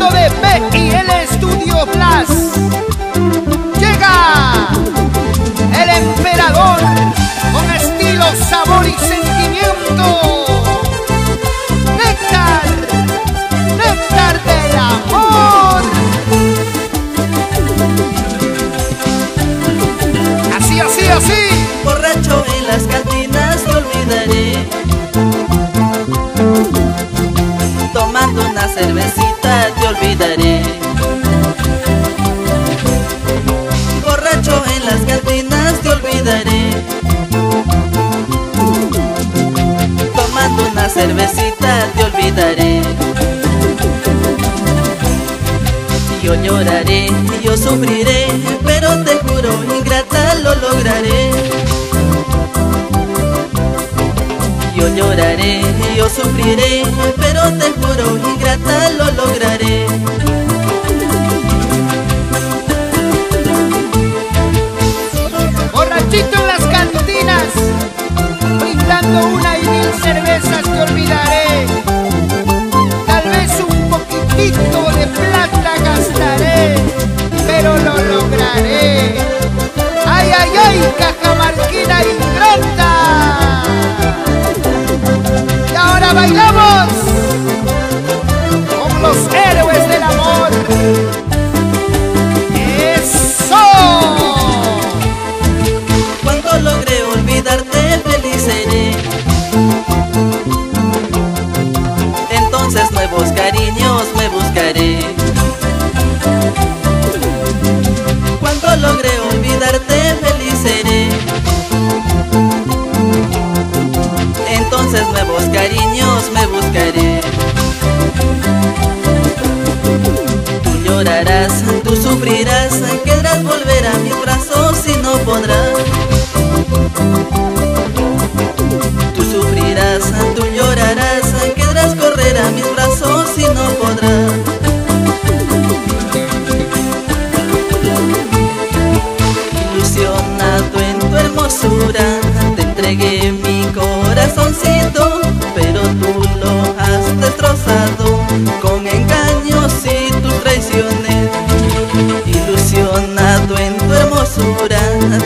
mando de BIL Studio Plus, llega el emperador con estilo, sabor y sentimiento. Néctar, néctar del amor. Así, así, así. Borracho en las cantinas te olvidaré, tomando una cervecita te olvidaré. Borracho en las cantinas te olvidaré, tomando una cervecita te olvidaré. Yo lloraré, yo sufriré, pero te juro, ingrata, lo lograré. Yo lloraré, yo sufriré, pero te juro, ingrata, lo lograré. Borrachito en las cantinas, brindando una y 1000 cervezas te olvidaré. Tal vez un poquitito de plata gastaré, pero lo lograré. Ay, ay, ay, cajamarquina ingrata. Y ahora bailamos con los héroes del amor. ¡Eso! Cuando logré olvidarte, feliz seré. Entonces nuevos cariños me buscaré. Cuando logré olvidarte, feliz seré. Entonces nuevos cariños me buscaré. Tú llorarás, tú sufrirás, querrás volver a mis brazos y no podrás. Tú sufrirás, tú llorarás, querrás correr a mis brazos y no podrás. Ilusionado en tu hermosura, te entregué mi corazoncito, pero tú lo has destrozado con engaños y tus traiciones. Ilusionado en tu hermosura,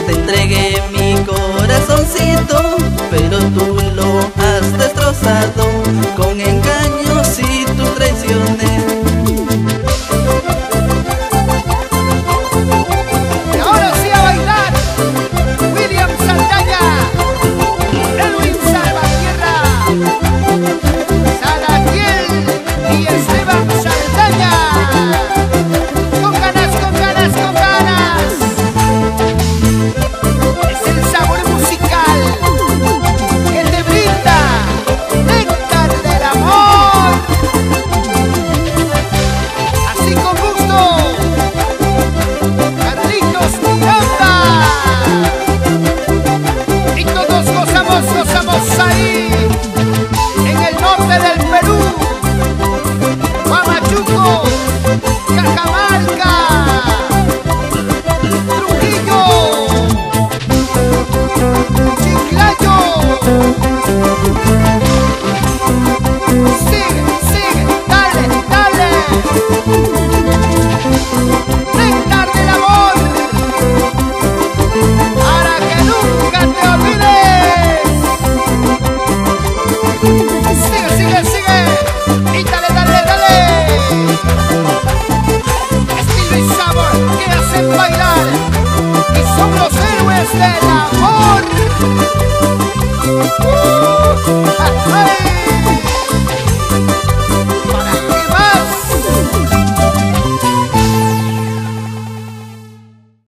te entregué mi corazoncito, pero tú lo has destrozado con engaños